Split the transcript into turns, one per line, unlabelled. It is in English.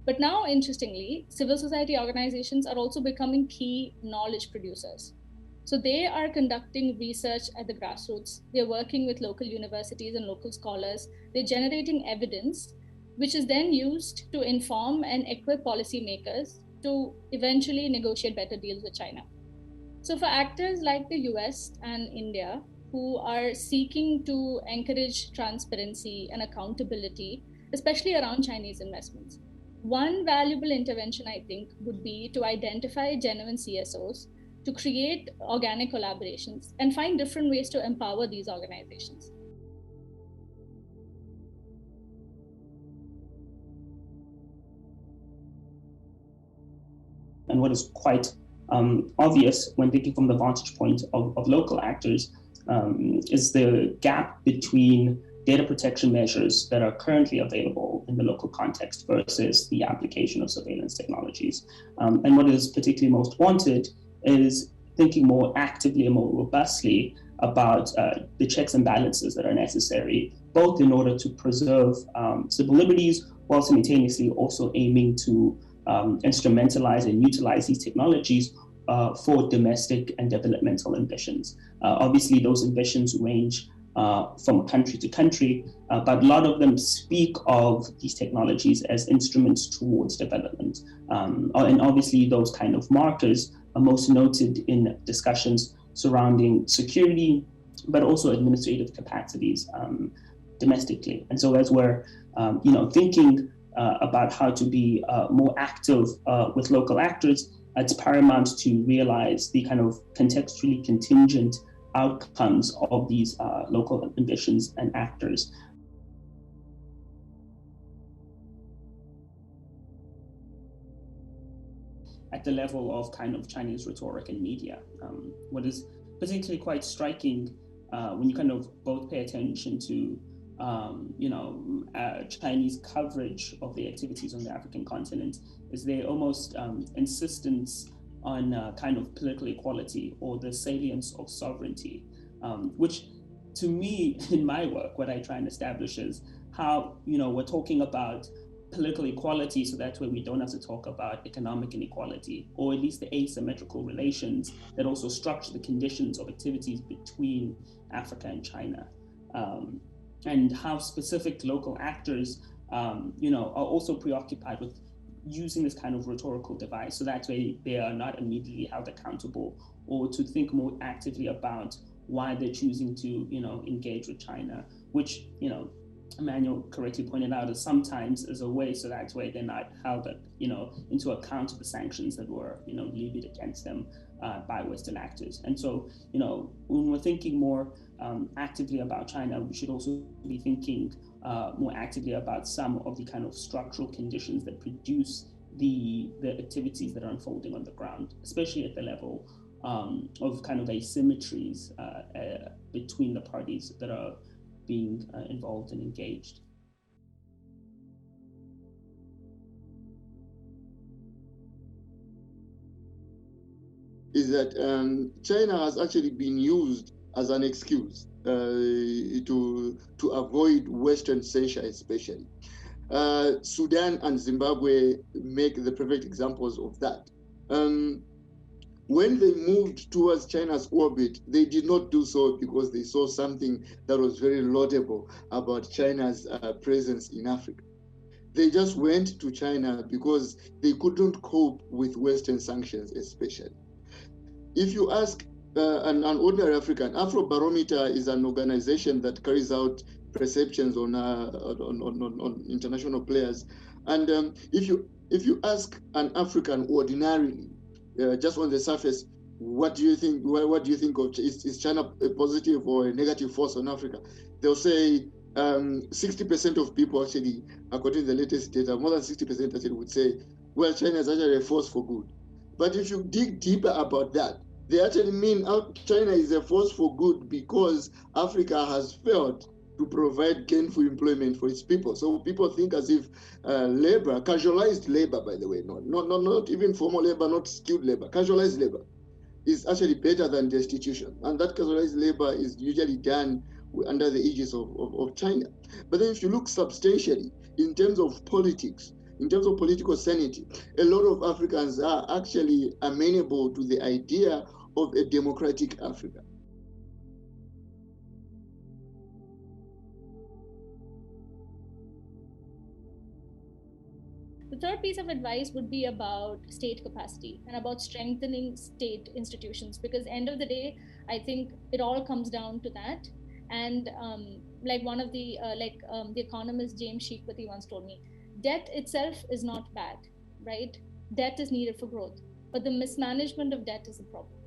But now, interestingly, civil society organizations are also becoming key knowledge producers. So they are conducting research at the grassroots. They're working with local universities and local scholars. They're generating evidence, which is then used to inform and equip policymakers to eventually negotiate better deals with China. So, for actors like the US and India, who are seeking to encourage transparency and accountability, especially around Chinese investments, one valuable intervention, I think, would be to identify genuine CSOs, to create organic collaborations, and find different ways to empower these organizations.
And what is quite obvious when thinking from the vantage point of local actors is the gap between data protection measures that are currently available in the local context versus the application of surveillance technologies. And what is particularly most wanted is thinking more actively and more robustly about the checks and balances that are necessary, both in order to preserve civil liberties while simultaneously also aiming to instrumentalize and utilize these technologies for domestic and developmental ambitions. Obviously, those ambitions range from country to country, but a lot of them speak of these technologies as instruments towards development. And obviously, those kind of markers are most noted in discussions surrounding security, but also administrative capacities domestically. And so, as we're thinking about how to be more active with local actors, it's paramount to realize the kind of contextually contingent outcomes of these local ambitions and actors. At the level of kind of Chinese rhetoric and media, what is particularly quite striking when you kind of both pay attention to Chinese coverage of the activities on the African continent is their almost insistence on kind of political equality or the salience of sovereignty, which to me, in my work, what I try and establish is how, we're talking about political equality, so that way we don't have to talk about economic inequality, or at least the asymmetrical relations that also structure the conditions of activities between Africa and China. And how specific local actors, are also preoccupied with using this kind of rhetorical device, so that way they are not immediately held accountable, or to think more actively about why they're choosing to, engage with China, which, Emmanuel correctly pointed out, is sometimes as a way, so that way they're not held, into account of the sanctions that were, levied against them by Western actors. And so, when we're thinking more actively about China, we should also be thinking more actively about some of the kind of structural conditions that produce the activities that are unfolding on the ground, especially at the level of kind of asymmetries between the parties that are being involved and engaged.
Is that China has actually been used as an excuse to avoid Western censure, especially. Sudan and Zimbabwe make the perfect examples of that. When they moved towards China's orbit, they did not do so because they saw something that was very laudable about China's presence in Africa. They just went to China because they couldn't cope with Western sanctions, especially. If you ask an ordinary African, Afrobarometer is an organization that carries out perceptions on international players. And if you ask an African ordinarily, just on the surface, what do you think? What do you think of? Is China a positive or a negative force on Africa? They'll say 60% of people actually, according to the latest data, more than 60% actually would say, well, China is actually a force for good. But if you dig deeper about that, they actually mean China is a force for good because Africa has failed to provide gainful employment for its people. So people think as if labor, casualized labor, by the way, not even formal labor, not skilled labor, casualized labor is actually better than destitution. And that casualized labor is usually done under the aegis of China. But then if you look substantially in terms of politics, in terms of political sanity, a lot of Africans are actually amenable to the idea of a democratic Africa.
The third piece of advice would be about state capacity and about strengthening state institutions, because end of the day, I think it all comes down to that. And like one of the the economist James Sheikpati once told me, debt itself is not bad, right? Debt is needed for growth, but the mismanagement of debt is the problem.